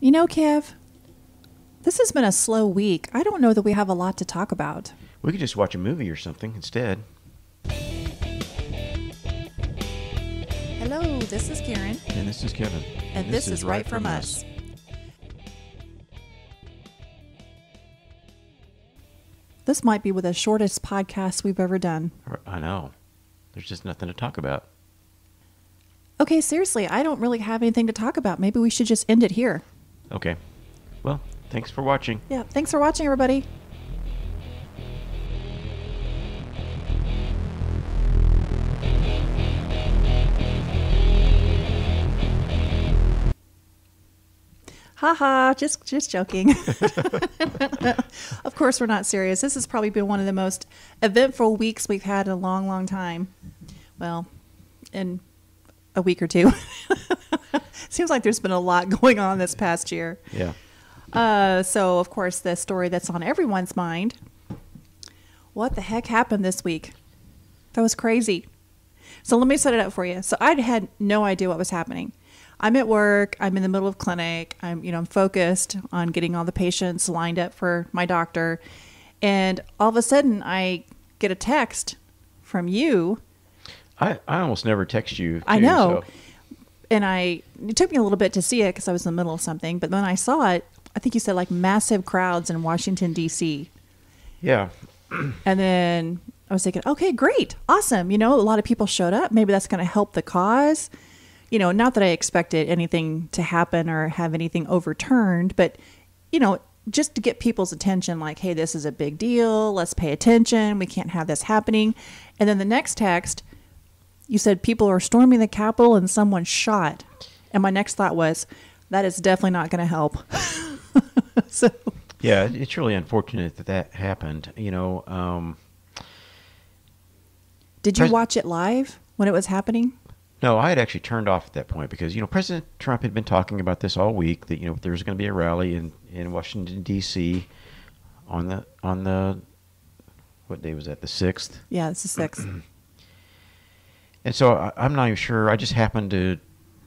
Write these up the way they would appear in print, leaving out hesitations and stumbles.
You know, Kev, this has been a slow week. I don't know that we have a lot to talk about. We could just watch a movie or something instead. Hello, this is Karen. And this is Kevin. And this is Right From Us. This might be the shortest podcast we've ever done. I know. There's just nothing to talk about. Okay, seriously, I don't really have anything to talk about. Maybe we should just end it here. Okay. Well, thanks for watching. Yeah, thanks for watching, everybody. Haha, just joking. Of course, we're not serious. This has probably been one of the most eventful weeks we've had in a long, long time. Well, in a week or two. Seems like there's been a lot going on this past year. Yeah. So, of course, the story that's on everyone's mind. What the heck happened this week? That was crazy. So let me set it up for you. So I had no idea what was happening. I'm at work. I'm in the middle of clinic. I'm focused on getting all the patients lined up for my doctor. And all of a sudden, I get a text from you. I almost never text you, too. I know. So. And it took me a little bit to see it because I was in the middle of something. But when I saw it, I think you said like massive crowds in Washington, D.C. Yeah. And then I was thinking, okay, great. Awesome. A lot of people showed up. Maybe that's going to help the cause. Not that I expected anything to happen or have anything overturned, but, just to get people's attention, like, hey, this is a big deal. Let's pay attention. We can't have this happening. And then the next text, you said people are storming the Capitol and someone shot. And my next thought was, that is definitely not going to help. So. Yeah, it's really unfortunate that happened. Did you watch it live when it was happening? No, I had actually turned off at that point because, President Trump had been talking about this all week, that, there was going to be a rally in Washington, D.C. on the, what day was that, the 6th? Yeah, it's the 6th. And so I'm not even sure. I just happened to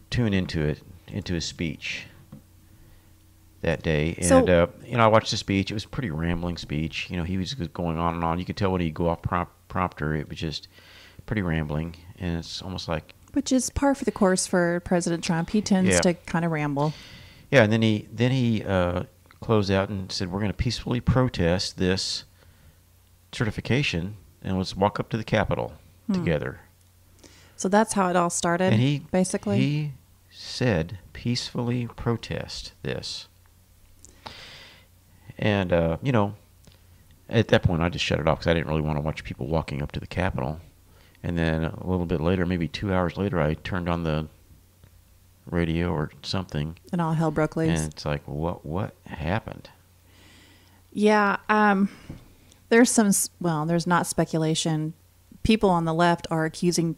tune into his speech that day. And, I watched the speech. It was a pretty rambling speech. He was going on and on. You could tell when he'd go off prompter, it was just pretty rambling. And it's almost like... Which is par for the course for President Trump. He tends to kind of ramble. Yeah, and then he closed out and said, we're going to peacefully protest this certification and let's walk up to the Capitol together. So that's how it all started, and basically? He said, peacefully protest this. And, at that point I just shut it off because I didn't really want to watch people walking up to the Capitol. And then a little bit later, maybe 2 hours later, I turned on the radio or something. And all hell broke loose. And it's like, what happened? Yeah, there's not speculation. People on the left are accusing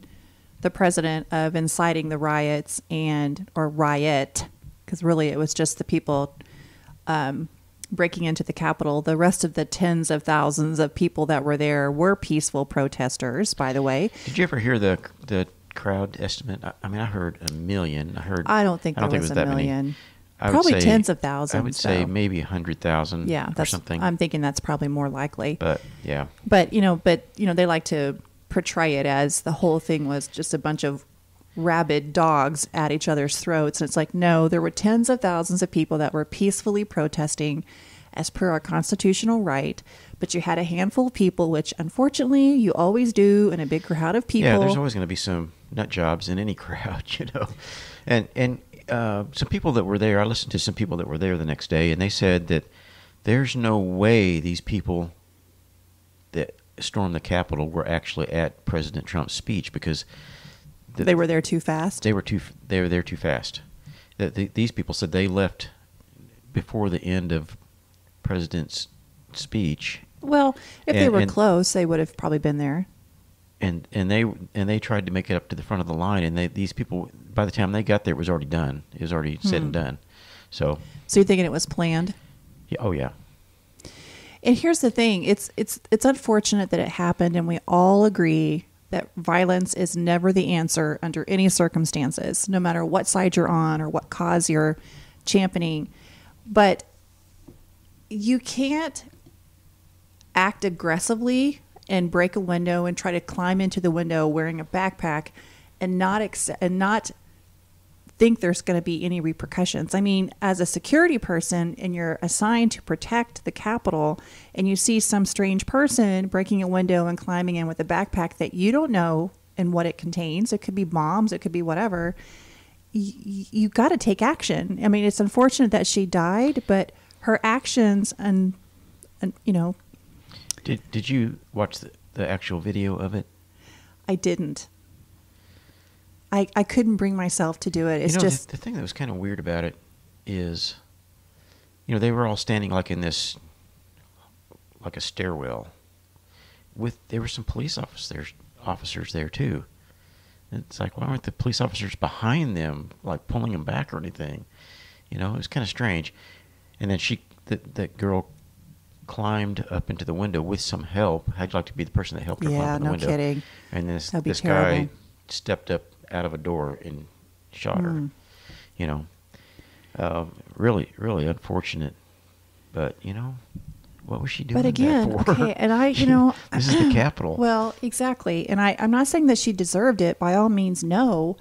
the president of inciting the riots or riot, because really it was just the people breaking into the Capitol. The rest of the tens of thousands of people that were there were peaceful protesters, by the way. Did you ever hear the crowd estimate? I mean, I heard 1 million. I don't think there was a million. Many. Probably tens of thousands. I would say maybe 100,000 or something. I'm thinking that's probably more likely. But, yeah. But they like to portray it as the whole thing was just a bunch of rabid dogs at each other's throats. And it's like, no, there were tens of thousands of people that were peacefully protesting as per our constitutional right. But you had a handful of people, which unfortunately you always do in a big crowd of people. Yeah, there's always going to be some nut jobs in any crowd, And some people that were there, I listened to some people that were there the next day, and they said that there's no way these people that stormed the Capitol were actually at President Trump's speech because they were there too fast. They were there too fast. These people said they left before the end of President's speech. Well, if they were close, they would have probably been there. And they tried to make it up to the front of the line, and these people, by the time they got there, it was already done. It was already said and done. So you're thinking it was planned? Yeah. Oh yeah. And here's the thing: it's unfortunate that it happened, and we all agree that violence is never the answer under any circumstances, no matter what side you're on or what cause you're championing. But you can't act aggressively and break a window and try to climb into the window wearing a backpack and not think there's going to be any repercussions. I mean, as a security person and you're assigned to protect the Capitol and you see some strange person breaking a window and climbing in with a backpack that you don't know and what it contains, it could be bombs, it could be whatever, you got to take action. I mean, it's unfortunate that she died, but her actions and you know. Did you watch the actual video of it? I didn't. I couldn't bring myself to do it. It's just the thing that was kind of weird about it is, they were all standing like in this, like a stairwell. There were some police officers there too. It's like, why weren't the police officers behind them, like pulling them back or anything? It was kind of strange. And then that girl climbed up into the window with some help. How'd you like to be the person that helped her climb in the window? Yeah, no kidding. And this guy stepped up out of a door and shot her. Really, really unfortunate. But what was she doing? But again, that for? Okay, and this is the Capitol. Well, exactly. And I'm not saying that she deserved it. By all means, no.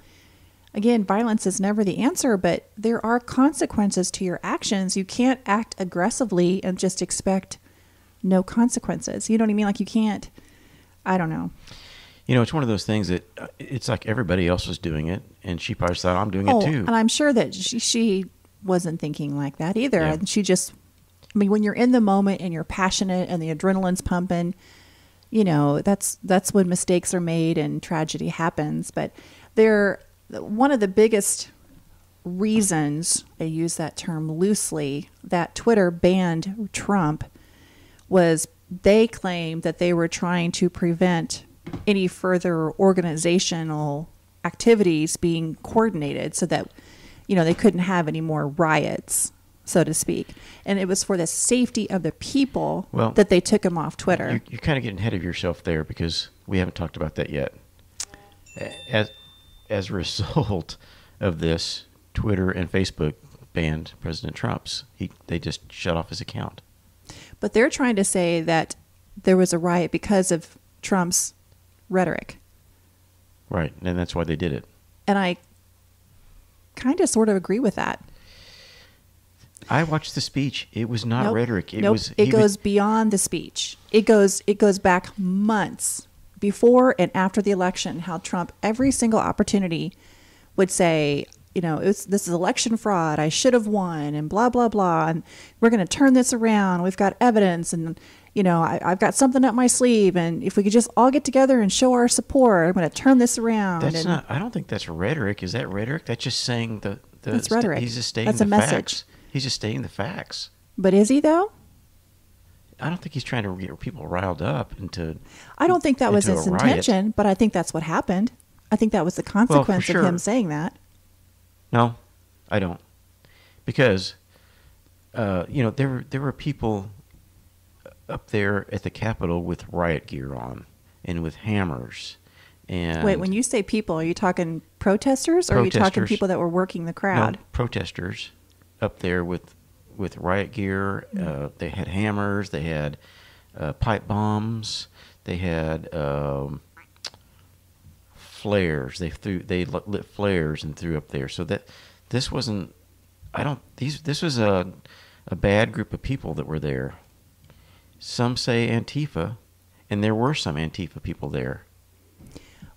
Again, violence is never the answer, but there are consequences to your actions. You can't act aggressively and just expect no consequences. You know what I mean? Like you can't. I don't know. It's one of those things that it's like everybody else was doing it, and she probably thought, I'm doing it too. And I'm sure that she wasn't thinking like that either. Yeah. And she just, when you're in the moment and you're passionate and the adrenaline's pumping, that's when mistakes are made and tragedy happens. But one of the biggest reasons, I use that term loosely, that Twitter banned Trump was they claimed that they were trying to prevent any further organizational activities being coordinated so that, they couldn't have any more riots, so to speak. And it was for the safety of the people that they took him off Twitter. You're kind of getting ahead of yourself there because we haven't talked about that yet. As a result of this, Twitter and Facebook banned President Trump's. They just shut off his account. But they're trying to say that there was a riot because of Trump's rhetoric. Right, and that's why they did it. And I kind of sort of agree with that. I watched the speech. It was not rhetoric. It goes beyond the speech. It goes back months before and after the election, how Trump every single opportunity would say, this is election fraud. I should have won and blah, blah, blah. And we're going to turn this around. We've got evidence and I've got something up my sleeve, and if we could just all get together and show our support, I'm going to turn this around. I don't think that's rhetoric. Is that rhetoric? That's just saying that's rhetoric. He's just stating that's a message. Facts. He's just stating the facts. But is he though? I don't think he's trying to get people riled up into. I don't think that was his intention, but I think that's what happened. I think that was the consequence of him saying that. No, I don't, because there were people up there at the Capitol with riot gear on and with hammers. And wait, when you say people, are you talking protesters or are you talking people that were working the crowd? No, protesters up there with riot gear. They had hammers. They had pipe bombs. They had flares. They lit flares and threw up there. So that this wasn't. This was a bad group of people that were there. Some say Antifa, and there were some Antifa people there.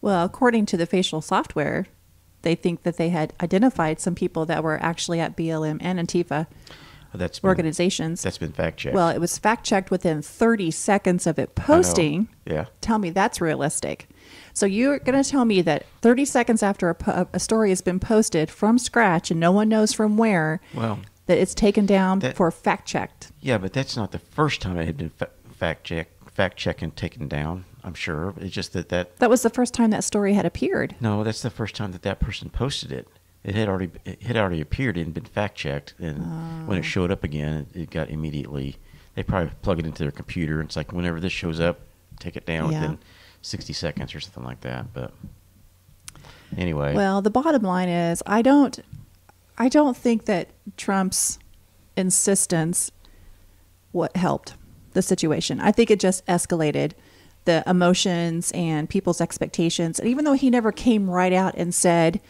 Well, according to the facial software, they think that they had identified some people that were actually at BLM and Antifa organizations. That's been fact-checked. Well, it was fact-checked within 30 seconds of it posting. Yeah. Tell me that's realistic. So you're going to tell me that 30 seconds after a story has been posted from scratch and no one knows from where, that it's taken down for fact-checked. Yeah, but that's not the first time it had been fact-checked and taken down, I'm sure. It's just that was the first time that story had appeared. No, that's the first time that person posted it. It had already appeared and been fact-checked, and when it showed up again, it got immediately. They probably plug it into their computer, and it's like whenever this shows up, take it down within 60 seconds or something like that. But anyway. Well, the bottom line is I don't think that Trump's insistence what helped the situation. I think it just escalated the emotions and people's expectations. And even though he never came right out and said,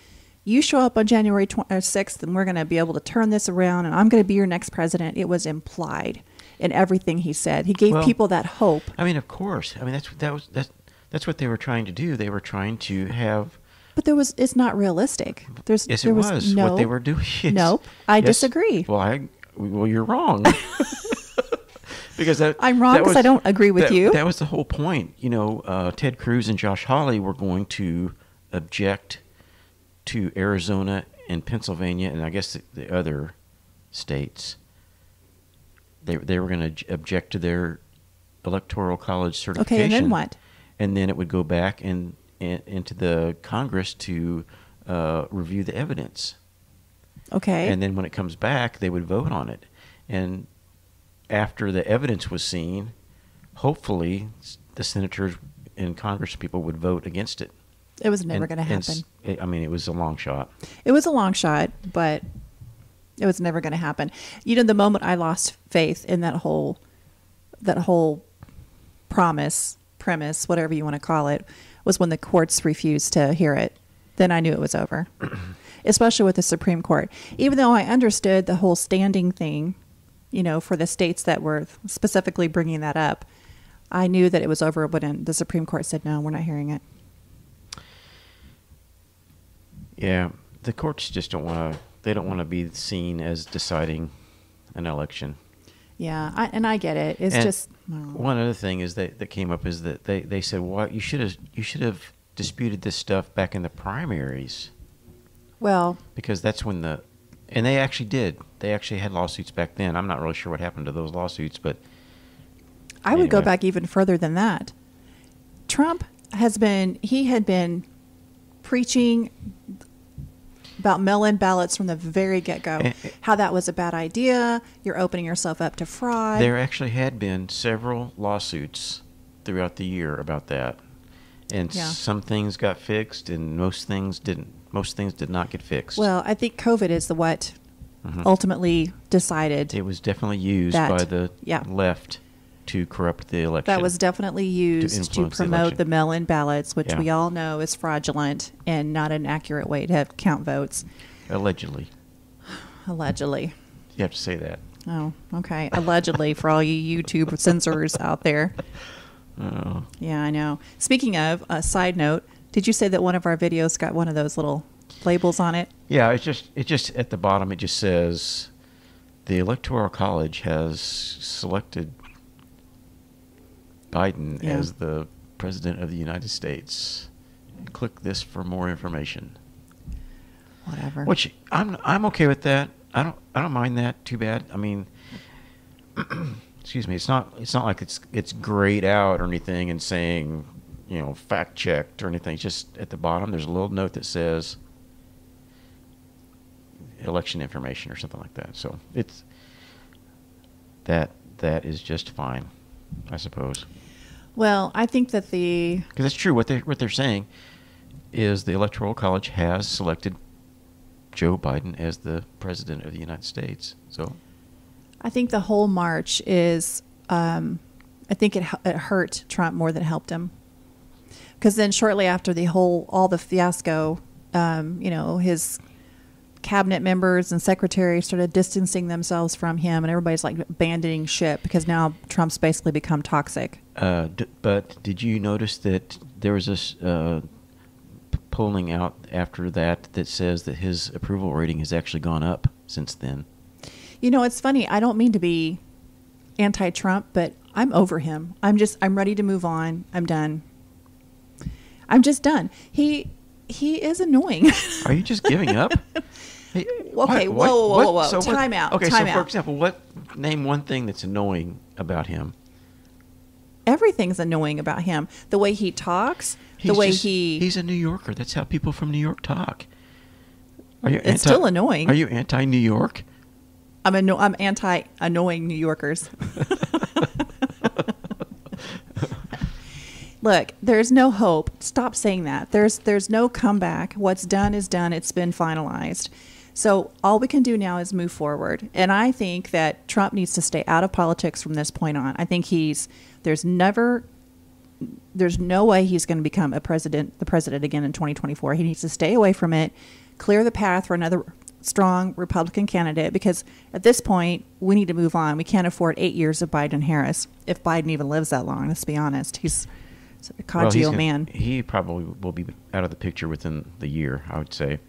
you show up on January 6th and we're going to be able to turn this around and I'm going to be your next president, it was implied in everything he said. He gave people that hope. I mean, of course. I mean, that's what they were trying to do. They were trying to have. But it's not realistic. Yes, it was. What they were doing. Yes. Nope. I disagree. Well, you're wrong. Because I'm wrong because I don't agree with you. That was the whole point. Ted Cruz and Josh Hawley were going to object to Arizona and Pennsylvania, and I guess the other states. They were going to object to their electoral college certification. Okay, and then what? And then it would go back into the Congress to review the evidence. Okay. And then when it comes back, they would vote on it. And after the evidence was seen, hopefully the senators and Congress people would vote against it. It was never going to happen. It was a long shot. It was a long shot, but it was never going to happen. The moment I lost faith in that whole premise, whatever you want to call it, was when the courts refused to hear it. Then I knew it was over, especially with the Supreme Court. Even though I understood the whole standing thing, for the states that were specifically bringing that up, I knew that it was over when the Supreme Court said, no, we're not hearing it. Yeah, the courts just don't want to be seen as deciding an election. Yeah, I get it. It's just one other thing is that came up is that they said, "Well, you should have disputed this stuff back in the primaries." Well, because that's when and they actually did. They actually had lawsuits back then. I'm not really sure what happened to those lawsuits, but I would go back even further than that. Trump had been preaching about mail-in ballots from the very get-go, how that was a bad idea. You're opening yourself up to fraud. There actually had been several lawsuits throughout the year about that, and some things got fixed, and most things didn't. Most things did not get fixed. Well, I think COVID is what ultimately decided. It was definitely used by the left to corrupt the election. That was definitely used to promote the mail-in ballots, which we all know is fraudulent and not an accurate way to count votes. Allegedly. Allegedly. You have to say that. Oh, okay. Allegedly for all you YouTube censors out there. Oh. Yeah, I know. Speaking of, a side note, did you say that one of our videos got one of those little labels on it? Yeah, it just at the bottom it just says the Electoral College has selected Biden as the President of the United States. Click this for more information. Whatever. Which I'm okay with that. I don't mind that too bad. I mean, excuse me. It's not like it's grayed out or anything and saying, fact checked or anything. It's just at the bottom there's a little note that says election information or something like that. So it's that is just fine, I suppose. Well, I think that because it's true what they're saying is the Electoral College has selected Joe Biden as the President of the United States. So I think the whole march is I think it hurt Trump more than it helped him. Because then shortly after all the fiasco, his cabinet members and secretaries started distancing themselves from him, and everybody's like abandoning ship because now Trump's basically become toxic. But did you notice that there was this polling out after that says that his approval rating has actually gone up since then? It's funny. I don't mean to be anti-Trump, but I'm over him. I'm ready to move on. I'm done. I'm just done. He is annoying. Are you just giving up? Hey, okay, whoa. So time out. Okay, time so out. for example, name one thing that's annoying about him? Everything's annoying about him. The way he talks, he's a New Yorker. That's how people from New York talk. It's still annoying. Are you anti-New York? I'm anti-annoying New Yorkers. Look, there's no hope. Stop saying that. There's no comeback. What's done is done. It's been finalized. So all we can do now is move forward. And I think that Trump needs to stay out of politics from this point on. I think there's no way he's going to become the president again in 2024. He needs to stay away from it, clear the path for another strong Republican candidate, because at this point we need to move on. We can't afford 8 years of Biden Harris, if Biden even lives that long. Let's be honest. He's a codgy old man. He probably will be out of the picture within the year, I would say.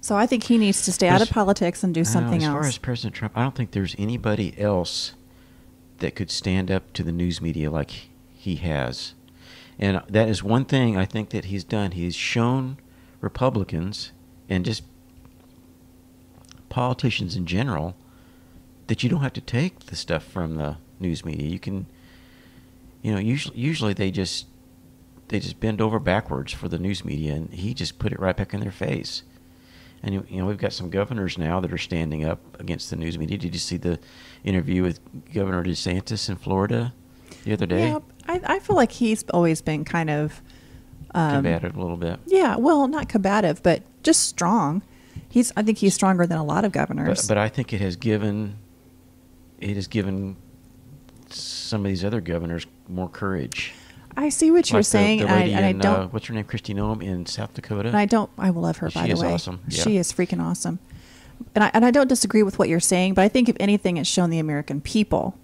So I think he needs to stay out of politics and do something else. As far as President Trump, I don't think there's anybody else that could stand up to the news media like he has. And that is one thing I think that he's done. He's shown Republicans and just politicians in general that you don't have to take the stuff from the news media. You can, usually they just bend over backwards for the news media, and he just put it right back in their face. And we've got some governors now that are standing up against the news media. Did you see the interview with Governor DeSantis in Florida the other day? Yeah, I feel like he's always been kind of combative a little bit. Yeah, well, not combative, but just strong. I think he's stronger than a lot of governors. But I think it has given some of these other governors more courage. I see what you're saying, the lady and I don't. What's her name? Christy Noem in South Dakota. And I will love her, by the way. She is awesome. Yeah. She is freaking awesome. And I don't disagree with what you're saying, but I think if anything, it's shown the American people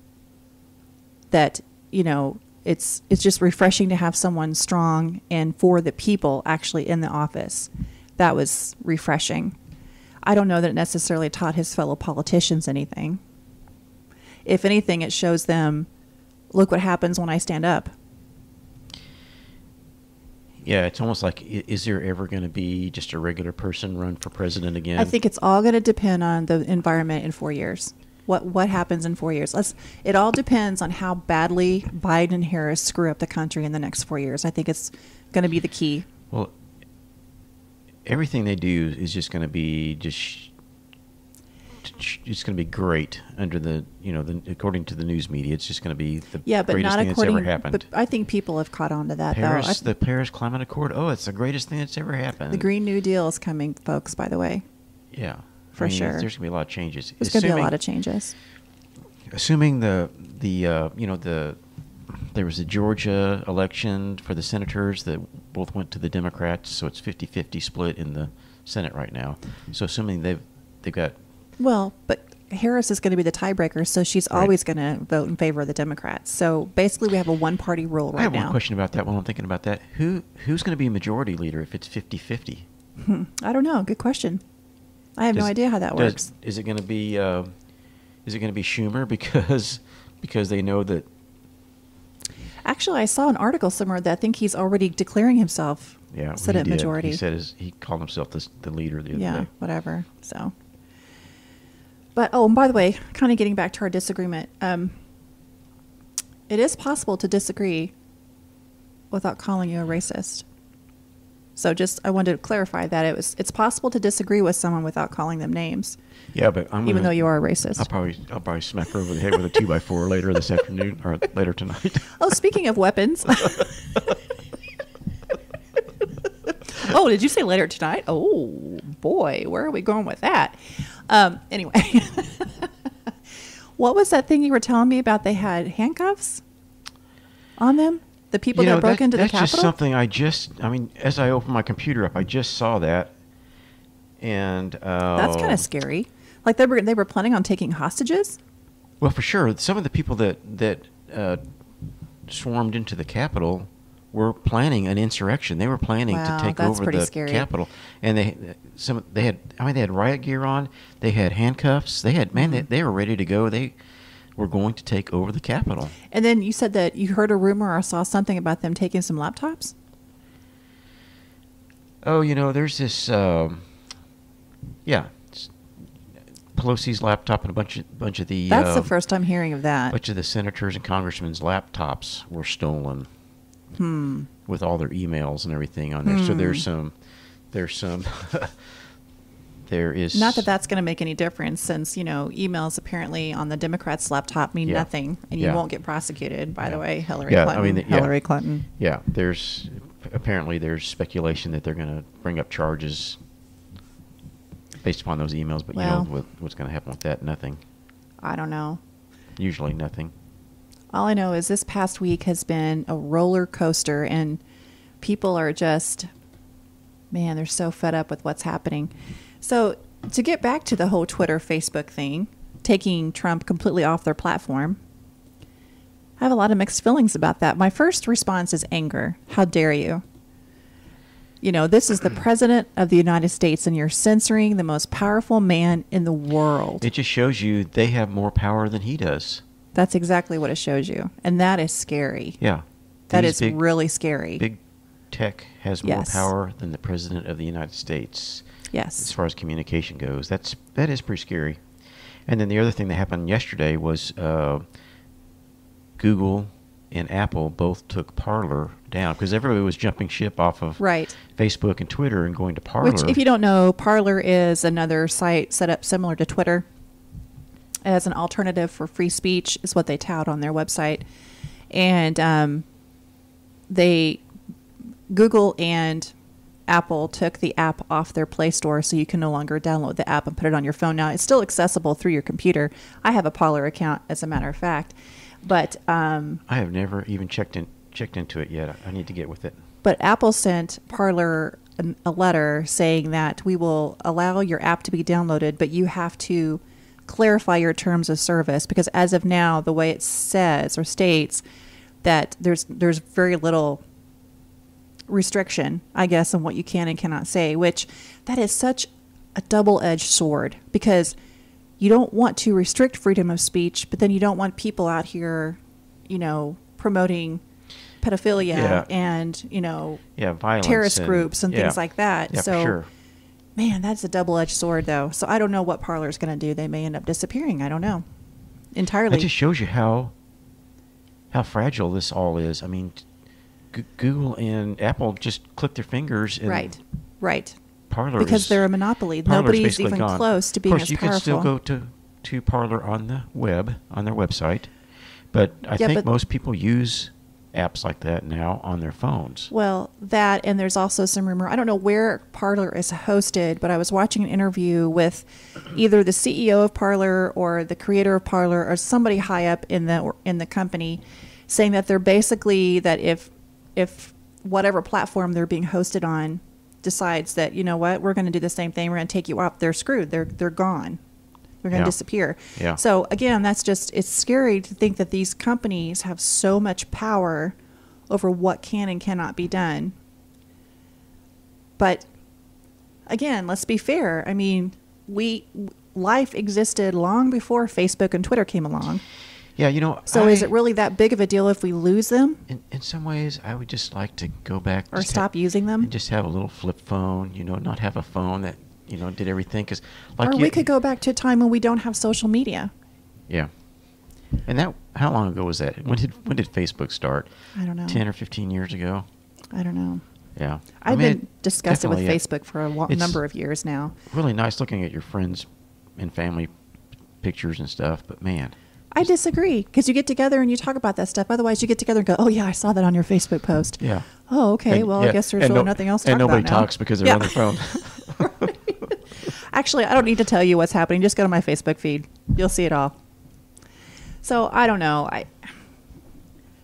that it's just refreshing to have someone strong and for the people actually in the office. That was refreshing. I don't know that it necessarily taught his fellow politicians anything. If anything, it shows them, look what happens when I stand up. Yeah, it's almost like, is there ever going to be just a regular person run for president again? I think it's all going to depend on the environment in 4 years. What happens in 4 years? It all depends on how badly Biden and Harris screw up the country in the next 4 years. I think it's going to be the key. Well, everything they do is just going to be it's going to be great under according to the news media. It's just going to be the greatest thing that's ever happened. But I think people have caught on to that, the Paris Climate Accord. Oh, it's the greatest thing that's ever happened. The Green New Deal is coming, folks, by the way. Yeah. For sure. There's going to be a lot of changes. There's going to be a lot of changes. Assuming there was the Georgia election for the senators that both went to the Democrats, so it's 50-50 split in the Senate right now. So assuming they've got... Well, but Harris is going to be the tiebreaker, so she's always going to vote in favor of the Democrats. So basically we have a one-party rule right now. I have one question about that while I'm thinking about that. Who's going to be majority leader if it's 50-50? I don't know. Good question. I have no idea how that works. Is it going to be Schumer because they know that? Actually, I saw an article somewhere that I think he's already declaring himself Senate majority. He said he called himself the leader the other day. Yeah, whatever. So, but and by the way, kind of getting back to our disagreement, it is possible to disagree without calling you a racist. So I wanted to clarify that it's possible to disagree with someone without calling them names. Yeah, but even though you are a racist, I'll probably smack her over the head with a 2x4 later this afternoon or later tonight. Oh, speaking of weapons. Oh, did you say later tonight? Oh boy, where are we going with that? Anyway, what was that thing you were telling me about? They had handcuffs on them. The people that broke into the Capitol? That's just something as I opened my computer up, I just saw that. And that's kind of scary. Like they were planning on taking hostages? Well, for sure. Some of the people that swarmed into the Capitol were planning an insurrection. They were planning to take over the Capitol. And they had riot gear on, they had handcuffs, they were ready to go. They were going to take over the Capitol. And then you said that you heard a rumor or saw something about them taking some laptops? Oh, there's this, Pelosi's laptop and a bunch of the... That's the first I'm hearing of that. A bunch of the senators and congressmen's laptops were stolen with all their emails and everything on there. So there's some... There is not that that's going to make any difference, since emails apparently on the Democrats' laptop mean nothing, and you won't get prosecuted. By the way, Hillary Clinton. Yeah, there's speculation that they're going to bring up charges. based upon those emails. But Well, what's going to happen with that? Nothing. I don't know. Usually nothing. All I know is this past week has been a roller coaster, and people are just, man, they're so fed up with what's happening. So to get back to the whole Twitter, Facebook thing, taking Trump completely off their platform, I have a lot of mixed feelings about that. My first response is anger. How dare you? You know, this is the president of the United States, and you're censoring the most powerful man in the world. It just shows you they have more power than he does. That's exactly what it shows you. And that is scary. Yeah. That is really scary. Big tech has more power than the president of the United States. Yes. As far as communication goes. That is pretty scary. And then the other thing that happened yesterday was Google and Apple both took Parler down because everybody was jumping ship off of Facebook and Twitter and going to Parler. Which, if you don't know, Parler is another site set up similar to Twitter as an alternative for free speech, is what they tout on their website. And Google and Apple took the app off their Play Store, so you can no longer download the app and put it on your phone. Now, it's still accessible through your computer. I have a Parler account, as a matter of fact. But I have never even checked into it yet. I need to get with it. But Apple sent Parler a letter saying that we will allow your app to be downloaded, but you have to clarify your terms of service, because as of now, the way it says or states that there's very little restriction, I guess, on what you can and cannot say, which that is such a double-edged sword, because you don't want to restrict freedom of speech, but then you don't want people out here, promoting pedophilia and, violence, terrorist groups and things like that. Yeah, so, for sure. Man, that's a double-edged sword, though. So I don't know what Parler's going to do. They may end up disappearing. I don't know entirely. That just shows you how fragile this all is. I mean, Google and Apple just click their fingers. And right. Parler because they're a monopoly. Nobody's even gone. close to being as powerful. Of course, you can still go to Parler on the web, on their website. But I think most people use apps like that now on their phones. Well, that, and there's also some rumor. I don't know where Parler is hosted, but I was watching an interview with either the CEO of Parler or the creator of Parler or somebody high up in the company, saying that they're basically that if whatever platform they're being hosted on decides that, you know what, we're going to do the same thing, we're going to take you off, they're screwed. They're gone. They're going to disappear. Yeah. So again, it's scary to think that these companies have so much power over what can and cannot be done. But again, let's be fair. I mean, life existed long before Facebook and Twitter came along. Yeah, So is it really that big of a deal if we lose them? In some ways, I would just like to go back or stop using them and just have a little flip phone. Not have a phone that did everything. Cause we could go back to a time when we don't have social media. Yeah, and how long ago was that? When did Facebook start? I don't know. 10 or 15 years ago. I don't know. Yeah, I've been disgusted with Facebook for a number of years now. Really nice looking at your friends and family pictures and stuff, but man. I disagree, because you get together and you talk about that stuff. Otherwise, you get together and go, oh, yeah, I saw that on your Facebook post. Yeah. Oh, okay. I guess there's really nothing else to talk about now. And nobody talks because they're on their phone. Actually, I don't need to tell you what's happening. Just go to my Facebook feed. You'll see it all. So, I don't know.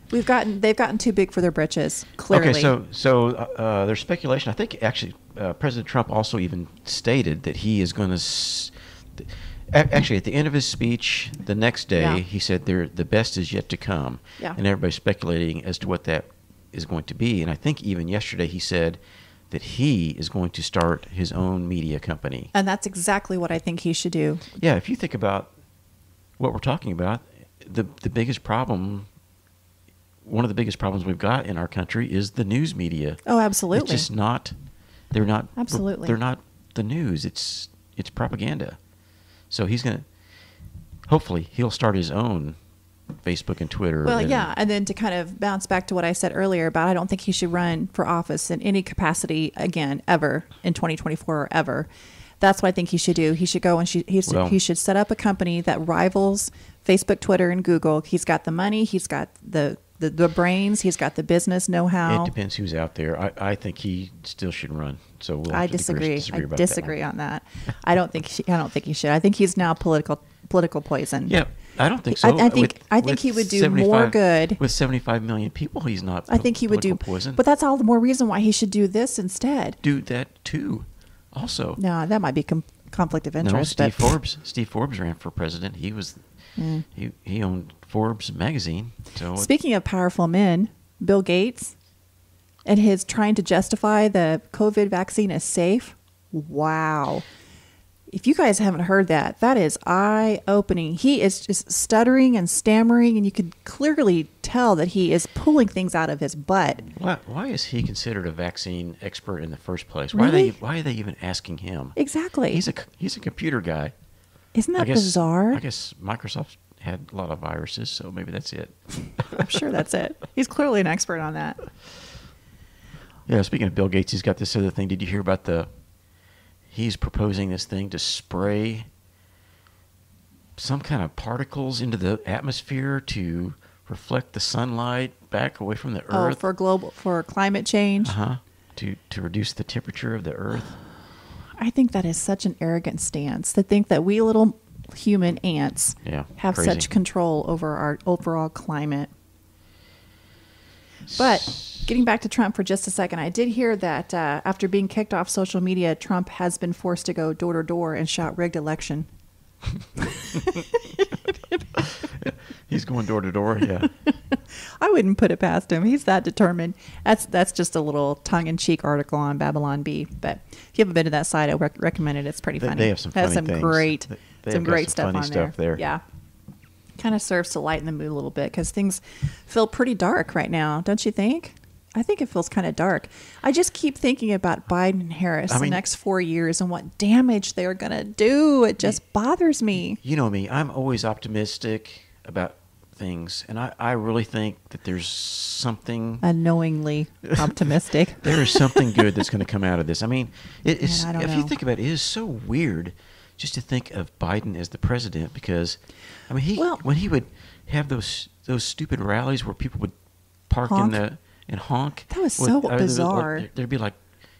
They've gotten too big for their britches, clearly. Okay, so there's speculation. I think, actually, President Trump also even stated that he is going to... Actually, at the end of his speech, the next day, he said the best is yet to come. Yeah. And everybody's speculating as to what that is going to be. And I think even yesterday he said that he is going to start his own media company. And that's exactly what I think he should do. Yeah, if you think about what we're talking about, the biggest problem, one of the biggest problems we've got in our country is the news media. Oh, absolutely. It's just not, they're not the news. It's propaganda. So hopefully he'll start his own Facebook and Twitter. Well, and then to kind of bounce back to what I said earlier about I don't think he should run for office in any capacity again, ever, in 2024 or ever. That's what I think he should do. He should go and he should set up a company that rivals Facebook, Twitter, and Google. He's got the money. He's got the the brains. He's got the business know-how. It depends who's out there. I think he still should run. So we'll I have to disagree. disagree about disagree that on that. I don't think he should. I think he's now political poison. Yeah, I don't think so. I think he would do more good with 75 million people. He's not. I think he would do poison. But that's all the more reason why he should do this instead. Do that too. Also, no, that might be conflict of interest. No, Steve Forbes ran for president. He was he owned Forbes magazine. So speaking of powerful men, Bill Gates and his trying to justify the COVID vaccine as safe. Wow. If you guys haven't heard that, that is eye-opening. He is just stuttering and stammering, and you could clearly tell that he is pulling things out of his butt. Why is he considered a vaccine expert in the first place? Really? Why are they even asking him? Exactly. He's a computer guy. Isn't that bizarre? I guess Microsoft had a lot of viruses, so maybe that's it. I'm sure that's it. He's clearly an expert on that. Yeah, speaking of Bill Gates, he's got this other thing. Did you hear about he's proposing this thing to spray some kind of particles into the atmosphere to reflect the sunlight back away from the earth. For climate change. To reduce the temperature of the earth. I think that is such an arrogant stance to think that we little human ants have crazy. such control over our overall climate. But getting back to Trump for just a second, I did hear that after being kicked off social media, Trump has been forced to go door to door and shout rigged election. He's going door to door, yeah. I wouldn't put it past him. He's that determined. That's just a little tongue-in-cheek article on Babylon Bee. But if you haven't been to that site, I recommend it. It's pretty funny. They have some funny things. Great stuff on there. Yeah. Kind of serves to lighten the mood a little bit because things feel pretty dark right now, don't you think? I think it feels kind of dark. I just keep thinking about Biden and Harris the next 4 years and what damage they're going to do. It just bothers me. You know me. I'm always optimistic about things, and I really think that there's something... Unknowingly optimistic. There is something good that's going to come out of this. I mean, if know. you think about it, it is so weird just to think of Biden as the president because, I mean, when he would have those stupid rallies where people would park and honk. That was so bizarre. There'd be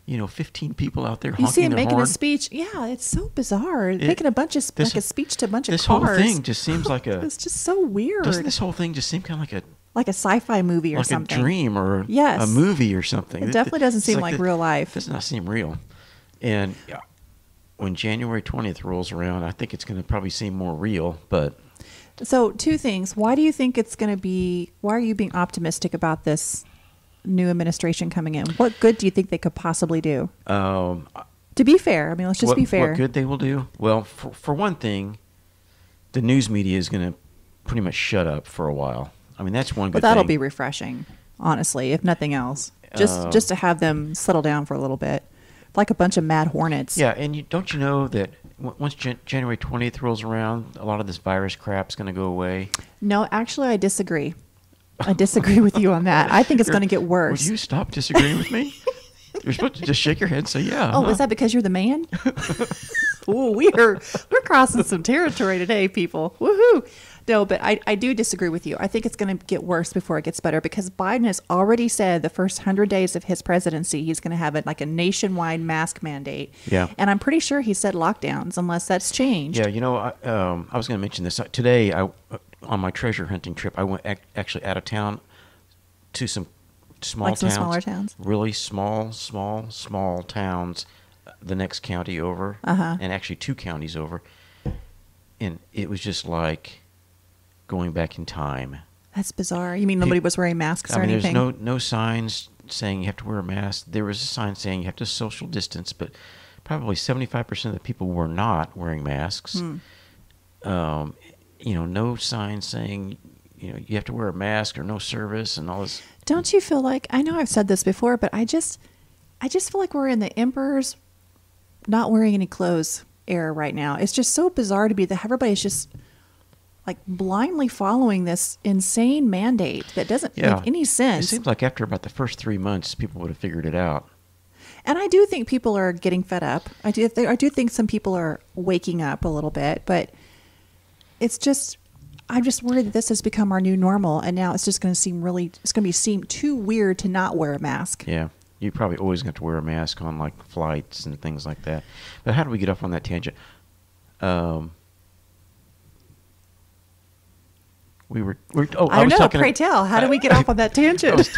15 people out there honking. You see him their making horn. a speech. Yeah, it's so bizarre. Making a speech to a bunch of cars. This whole thing just seems like it's just so weird. Doesn't this whole thing just seem kind of like a sci-fi movie or something? Like a dream or a movie or something. It definitely doesn't seem like real life. It does not seem real. And when January 20th rolls around, I think it's going to probably seem more real. But so, two things. Why do you think it's going to be? Why are you being optimistic about this new administration coming in? What good do you think they could possibly do? To be fair, I mean, let's just be fair. What good they will do? Well, for one thing, the news media is going to pretty much shut up for a while. I mean, that's one good thing. But that'll be refreshing, honestly, if nothing else. Just to have them settle down for a little bit. Like a bunch of mad hornets. Yeah, and don't you know that once January 20th rolls around, a lot of this virus crap's going to go away? No, actually, I disagree. I disagree with you on that. I think it's going to get worse. Would you stop disagreeing with me? You're supposed to just shake your head and say, yeah. Oh, is that because you're the man? Ooh, we're crossing some territory today, people. Woohoo! No, but I do disagree with you. I think it's going to get worse before it gets better because Biden has already said the first 100 days of his presidency, he's going to have a nationwide mask mandate. Yeah. And I'm pretty sure he said lockdowns unless that's changed. Yeah, I was going to mention this. Today, on my treasure hunting trip, I went actually out of town to some small towns. Smaller towns? Really small towns, the next county over, and actually 2 counties over. And it was just like going back in time. That's bizarre. You mean nobody was wearing masks or anything? There's no signs saying you have to wear a mask. There was a sign saying you have to social distance, but probably 75% of the people were not wearing masks. No sign saying you have to wear a mask or no service and all this. Don't you feel like, I know I've said this before, but I just feel like we're in the emperor's not wearing any clothes era right now. It's just so bizarre to be that everybody's just like blindly following this insane mandate that doesn't make any sense. It seems like after about the first 3 months, people would have figured it out. And I do think people are getting fed up. I do think some people are waking up a little bit, but it's just, I'm just worried that this has become our new normal, and now it's just going to seem too weird to not wear a mask. Yeah. You probably always have to wear a mask on like flights and things like that. But how do we get off on that tangent? We were I don't know. Pray tell. How do we get off on that tangent?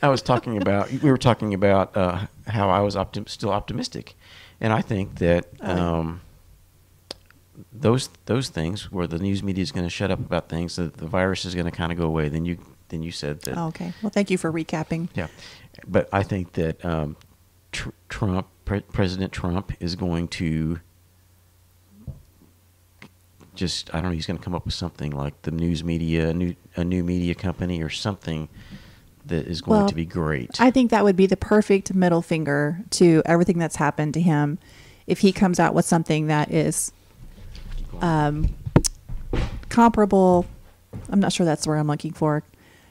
I was talking about. We were talking about how I was still optimistic, and I think that those things where the news media is going to shut up about things, that the virus is going to kind of go away. Then you said that. Oh, okay. Well, thank you for recapping. Yeah, but I think that President Trump is going to. I don't know, he's going to come up with something like the news media, a new media company or something that is going to be great. I think that would be the perfect middle finger to everything that's happened to him if he comes out with something that is comparable. I'm not sure that's where I'm looking for.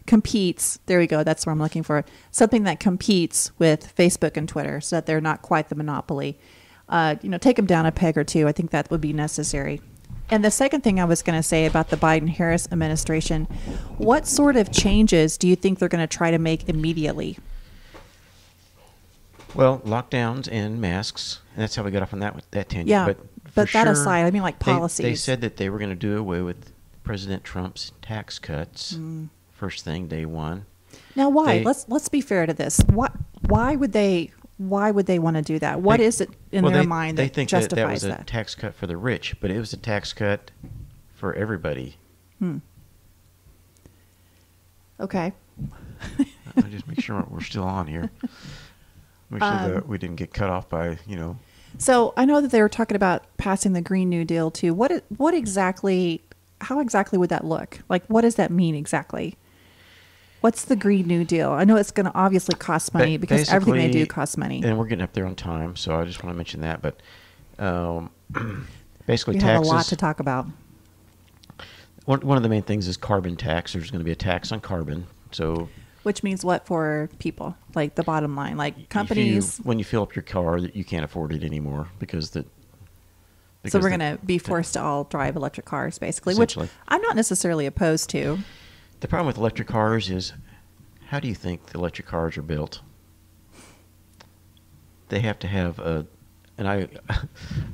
Competes. There we go. That's where I'm looking for. Something that competes with Facebook and Twitter so that they're not quite the monopoly. Take them down a peg or two. I think that would be necessary. And the second thing I was going to say about the Biden-Harris administration, what sort of changes do you think they're going to try to make immediately? Well, lockdowns and masks. And that's how we got off on that tangent. Yeah, but that sure, aside, I mean like policies. They said that they were going to do away with President Trump's tax cuts. First thing, day one. Now, why? Let's be fair to this. Why would they want to do that? What is it in their mind that justifies that? They think that was a tax cut for the rich, but it was a tax cut for everybody. Okay. I'll just make sure we're still on here. Make sure that we didn't get cut off by, So I know that they were talking about passing the Green New Deal too. How exactly would that look? Like, what does that mean exactly? What's the Green New Deal? I know it's going to obviously cost money because everything they do costs money. And we're getting up there on time, so I just want to mention that. But basically, we taxes. have a lot to talk about. One of the main things is carbon tax. There's going to be a tax on carbon. So, which means what for people? Like the bottom line, like companies. When you fill up your car, you can't afford it anymore because so we're going to be forced to all drive electric cars, basically, which I'm not necessarily opposed to. The problem with electric cars is, how do you think the electric cars are built? They have to have and I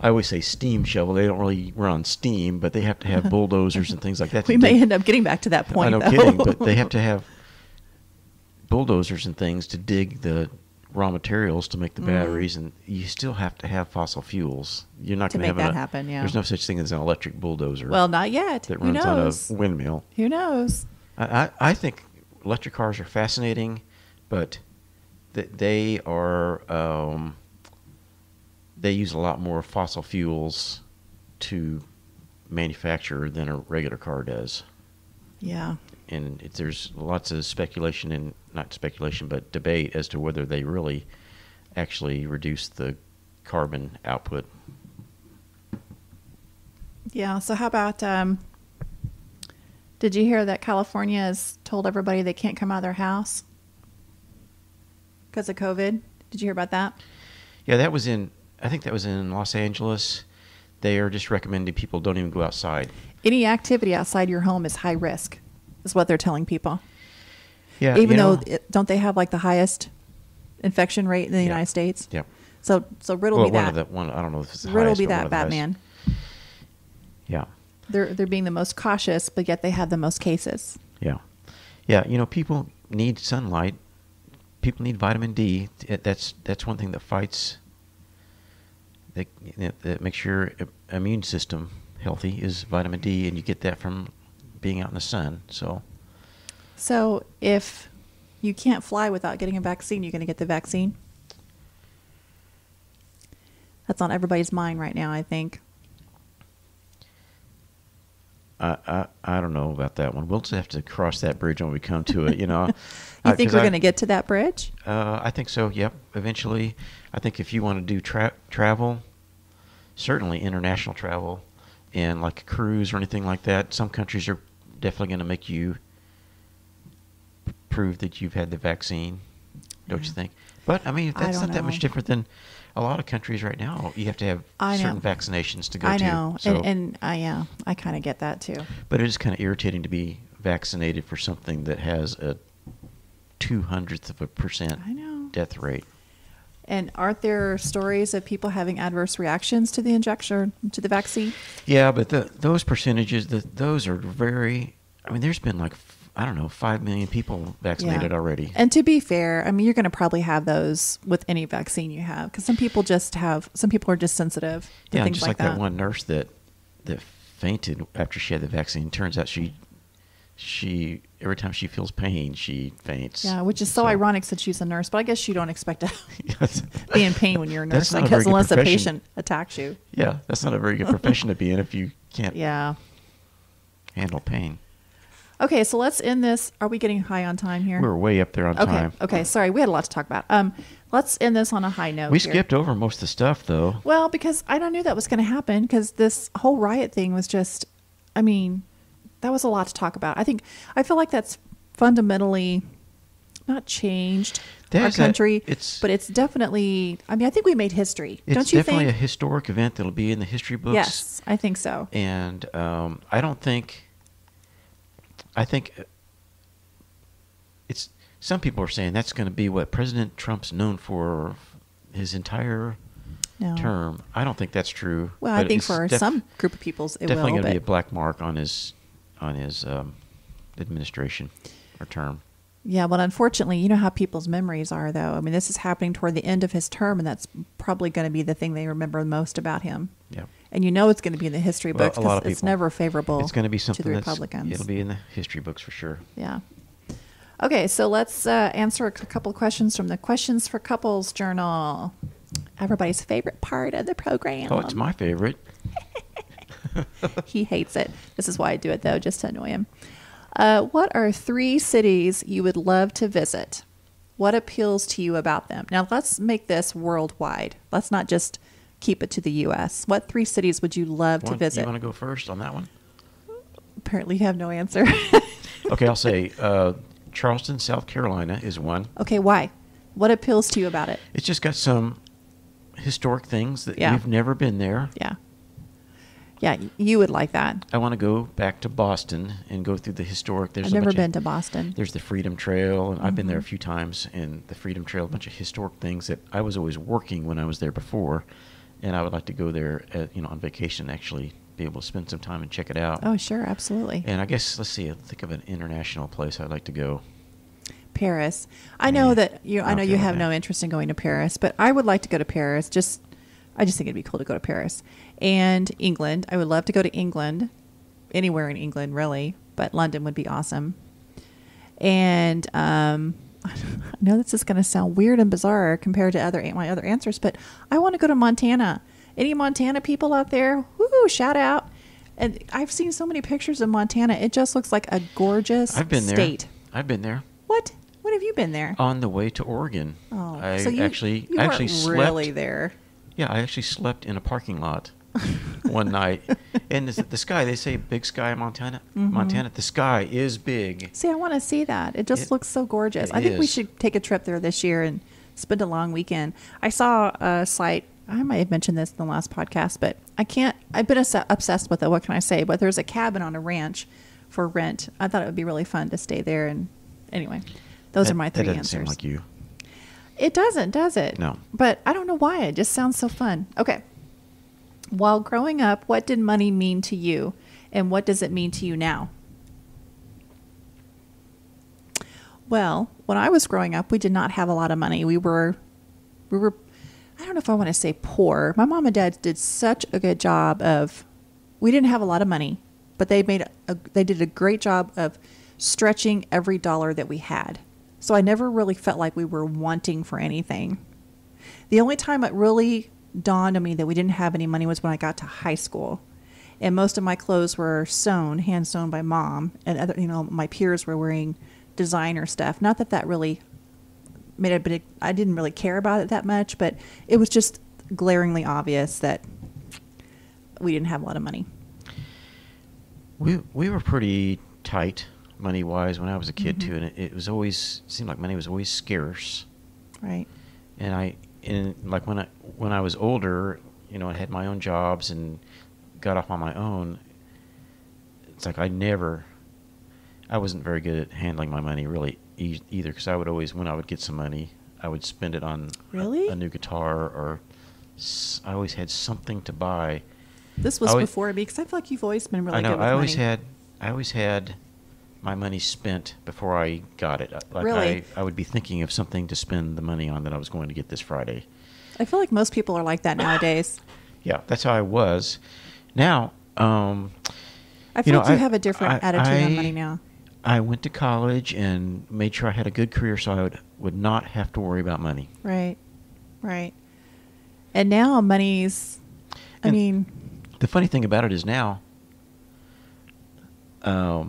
always say steam shovel. They don't really run on steam, but they have to have bulldozers and things like that. We may end up getting back to that point, though. Kidding, but they have to have bulldozers and things to dig the raw materials to make the batteries, and you still have to have fossil fuels. You're not going to make that happen. Yeah, there's no such thing as an electric bulldozer. Well, not yet. That runs on a windmill. Who knows? I think electric cars are fascinating, but they are they use a lot more fossil fuels to manufacture than a regular car does. Yeah. And there's lots of speculation and not speculation, but debate as to whether they really actually reduce the carbon output. Yeah. So how about? Did you hear that California has told everybody they can't come out of their house because of COVID? Did you hear about that? Yeah, I think that was in Los Angeles. They are just recommending people don't even go outside. Any activity outside your home is high risk, is what they're telling people. Yeah, even though don't they have like the highest infection rate in the United States? Yeah. So riddle me that. I don't know if it's the riddle highest, me that, Batman. Yeah. They're being the most cautious, but yet they have the most cases. Yeah. Yeah, people need sunlight. People need vitamin D. That's one thing that fights, that makes your immune system healthy is vitamin D, and you get that from being out in the sun. So if you can't fly without getting a vaccine, you're going to get the vaccine? That's on everybody's mind right now, I think. I don't know about that one. We'll just have to cross that bridge when we come to it. You think we're going to get to that bridge? I think so. Yep. Eventually, I think if you want to do travel, certainly international travel, and like a cruise or anything like that, some countries are definitely going to make you prove that you've had the vaccine. Don't you think? But I mean, I that's don't not that know. much different than a lot of countries right now. You have to have I know. certain vaccinations to go I to. know, So, and I kind of get that too. but it is kind of irritating to be vaccinated for something that has a 0.02% I know. death rate. And aren't there stories of people having adverse reactions to the injection, to the vaccine? Yeah, but those percentages, those are very. I mean, there's been like I don't know, 5 million people vaccinated already. And to be fair, I mean, you're going to probably have those with any vaccine you have, because some people are just sensitive to Yeah, things just like that one nurse that fainted after she had the vaccine. Turns out she every time she feels pain, she faints. Yeah, which is so ironic since she's a nurse, but I guess you don't expect to Yes. be in pain when you're a nurse, That's not a because very good unless a profession. patient attacks you. Yeah, that's not a very good profession to be in if you can't Yeah. handle pain. Okay, so let's end this. Are we getting high on time here? We're way up there on okay. time. Okay, sorry, we had a lot to talk about. Let's end this on a high note. We here. skipped over most of the stuff, though. Well, because I knew that was going to happen, because this whole riot thing was just, I mean, that was a lot to talk about. I feel like that's fundamentally not changed our country, but it's definitely, I mean, I think we made history. It's Don't you definitely think? a historic event that'll be in the history books. Yes, I think so. And I think it's, some people are saying that's going to be what President Trump's known for his entire term. I don't think that's true. Well, I think for some group of people, it definitely will. going to be a black mark on his administration or term. Yeah, well, unfortunately, you know how people's memories are, though. I mean, this is happening toward the end of his term, and that's probably going to be the thing they remember most about him. Yeah. And you know it's going to be in the history books, because it's never favorable it's going to be something to the Republicans. It'll be in the history books for sure. Yeah. Okay, so let's answer a couple of questions from the Questions for Couples Journal. Everybody's favorite part of the program. Oh, it's my favorite. He hates it. This is why I do it, though, just to annoy him. What are 3 cities you would love to visit? What appeals to you about them? Now, let's make this worldwide. Let's not just keep it to the U.S. What 3 cities would you love to visit? You want to go first on that one? Apparently, you have no answer. Okay, I'll say Charleston, South Carolina is one. Okay, why? What appeals to you about it? It's just got some historic things that we've never been there. Yeah. Yeah, you would like that. I want to go back to Boston and go through the historic. I've never been to Boston. There's the Freedom Trail, and I've been there a few times. And the Freedom Trail, a bunch of historic things that I was always working when I was there before, and I would like to go there, on vacation, actually be able to spend some time and check it out. Oh, sure, absolutely. And I guess think of an international place I'd like to go. Paris. I know that I know you have no interest in going to Paris, but I would like to go to Paris. I just think it'd be cool to go to Paris. And England. I would love to go to England. Anywhere in England, really. But London would be awesome. And I know this is going to sound weird and bizarre compared to my other answers, but I want to go to Montana. Any Montana people out there? Woo, shout out. And I've seen so many pictures of Montana. It just looks like a gorgeous state. I've been there. What? When have you been there? On the way to Oregon. Oh, I so you actually weren't really there. Yeah, I actually slept in a parking lot one night. And the sky, they say big sky in Montana. Mm-hmm. Montana, the sky is big. See, I want to see that. It just looks so gorgeous. I think we should take a trip there this year and spend a long weekend. I saw a site, I might have mentioned this in the last podcast, but I've been obsessed with it. What can I say? But there's a cabin on a ranch for rent. I thought it would be really fun to stay there. And anyway, those are my 3 that answers. doesn't seem like you. It doesn't, does it? No. But I don't know why. It just sounds so fun. Okay. While growing up, what did money mean to you? And what does it mean to you now? Well, when I was growing up, we did not have a lot of money. We were, I don't know if I want to say poor. My mom and dad did such a good job we didn't have a lot of money, but they did a great job of stretching every dollar that we had. So I never really felt like we were wanting for anything. The only time it really dawned on me that we didn't have any money was when I got to high school. And most of my clothes were hand sewn by mom, and other, my peers were wearing designer stuff. Not that really made it, but I didn't really care about it that much, but it was just glaringly obvious that we didn't have a lot of money. We were pretty tight money-wise when I was a kid, too, and it was always seemed like money was always scarce. Right. And like when I was older, you know, I had my own jobs and got off on my own. It's like I wasn't very good at handling my money really either, because I would always, when I would get some money, I would spend it on Really? a new guitar, or I always had something to buy. This was before me, because I feel like you've always been really I know, good with money. I always had my money spent before I got it. Like Really? I would be thinking of something to spend the money on that I was going to get this Friday. I feel like most people are like that nowadays. Yeah, that's how I was. Now, I feel like you have a different attitude on money now. I went to college and made sure I had a good career, so I would not have to worry about money. Right, right. And now money's, I mean... The funny thing about it is now, I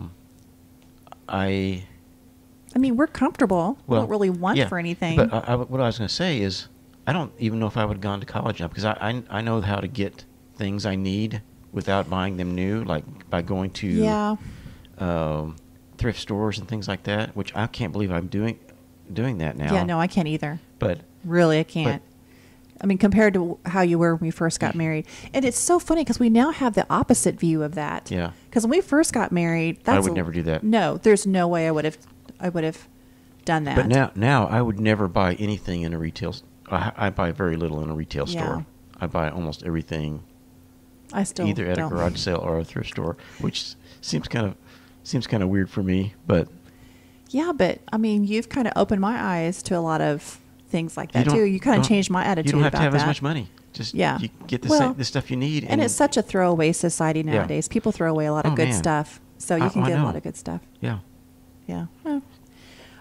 mean, we're comfortable. We don't really want yeah, for anything. But what I was going to say is, I don't even know if I would have gone to college now, because I know how to get things I need without buying them new, like by going to thrift stores and things like that, which I can't believe I'm doing that now. Yeah, no, I can't either. But really, I can't. I mean, compared to how you were when we first got married. And it's so funny because we now have the opposite view of that. Yeah. Because when we first got married, I would never do that. No, there's no way I would have done that. But now I would never buy anything in a retail. I buy very little in a retail store. I buy almost everything. I still either at a garage sale or a thrift store, which seems kind of weird for me, but yeah. But I mean, you've kind of opened my eyes to a lot of things like that too. You kind of changed my attitude. You don't have about to have that. as much money. Just you get the stuff you need. And it's such a throwaway society nowadays. People throw away a lot of good stuff, so you can get a lot of good stuff. Yeah. Yeah. Well,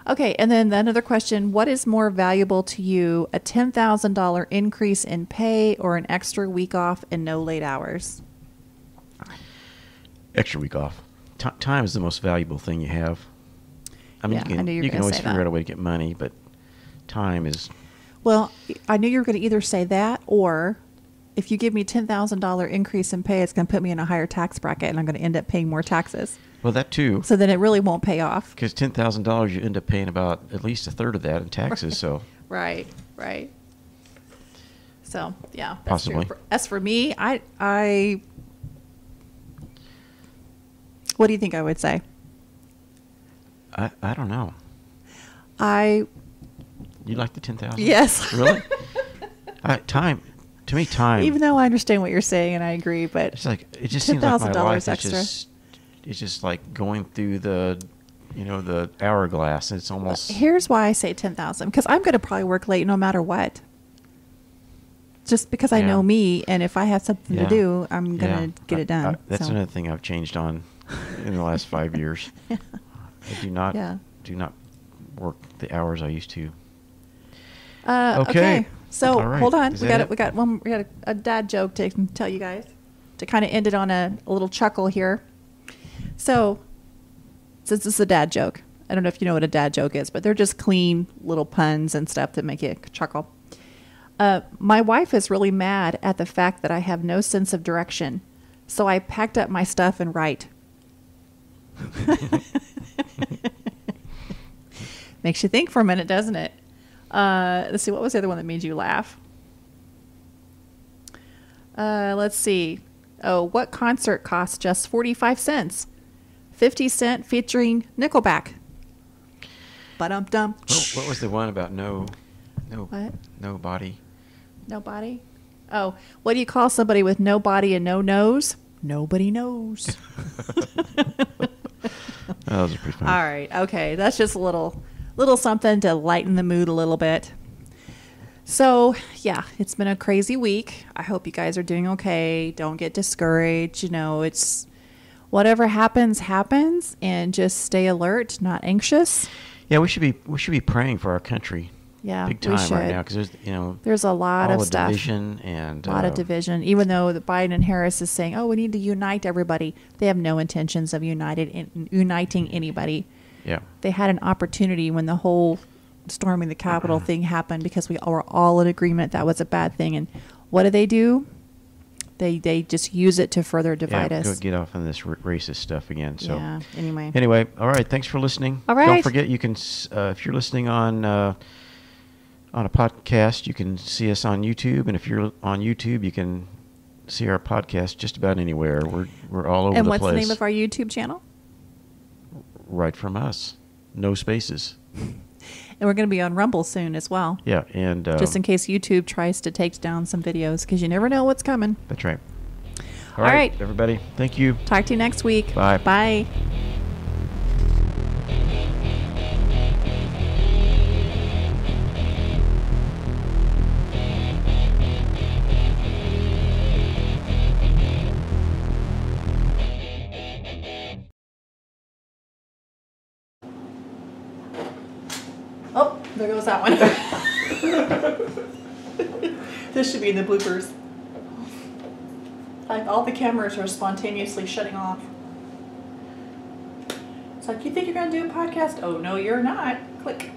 okay, and then another question: what is more valuable to you, a $10,000 increase in pay or an extra week off and no late hours? Extra week off. Time is the most valuable thing you have. I mean, you can always figure out a way to get money, but time is... Well, I knew you were going to either say that, or if you give me $10,000 increase in pay, it's going to put me in a higher tax bracket, and I'm going to end up paying more taxes. Well, that too. So then it really won't pay off. Because $10,000, you end up paying about at least a third of that in taxes. So right. So yeah, that's possibly. True. As for me, I what do you think I would say? I don't know. You like the 10,000? Yes. Really? To me, time. Even though I understand what you're saying and I agree, but it's like it just seems like my life extra. It's just like going through the hourglass. It's almost. Here's why I say 10,000, because I'm going to probably work late no matter what. Just because I know me, and if I have something to do, I'm going to get it done. That's another thing I've changed on in the last 5 years. I do not work the hours I used to. Okay. So right. Hold on. We got a dad joke to tell you guys to kind of end it on a little chuckle here. So, since this is a dad joke, I don't know if you know what a dad joke is, but they're just clean little puns and stuff that make you chuckle. My wife is really mad at the fact that I have no sense of direction, so I packed up my stuff and write. Makes you think for a minute, doesn't it? Let's see, what was the other one that made you laugh? Let's see. Oh, what concert costs just 45 cents? 50 Cent featuring Nickelback. Ba-dum-dum. What was the one about What? Nobody? Nobody? Oh, what do you call somebody with no body and no nose? Nobody knows. That was pretty funny. All right. Okay. That's just a little something to lighten the mood a little bit. So, yeah, it's been a crazy week. I hope you guys are doing okay. Don't get discouraged. It's whatever happens, and just stay alert, not anxious. Yeah, we should be praying for our country. Yeah, big time right now, because there's a lot of stuff. Division and a lot of division. Even though Biden and Harris is saying, "Oh, we need to unite everybody," they have no intentions of uniting anybody. Yeah, they had an opportunity when the whole storming the Capitol thing happened, because we were all in agreement that was a bad thing. And what do? They just use it to further divide us. Go get off on this racist stuff again. So yeah. Anyway, all right. Thanks for listening. All right. Don't forget, you can if you're listening on on a podcast. You can see us on YouTube, and if you're on YouTube, you can see our podcast just about anywhere. We're all over the place. And what's the name of our YouTube channel? Right From Us. No spaces. And we're going to be on Rumble soon as well. Yeah, and just in case YouTube tries to take down some videos, because you never know what's coming. That's right. All right, everybody. Thank you. Talk to you next week. Bye. Bye. Oh, there goes that one. This should be in the bloopers. Like all the cameras are spontaneously shutting off. It's like, you think you're going to do a podcast? Oh, no, you're not. Click.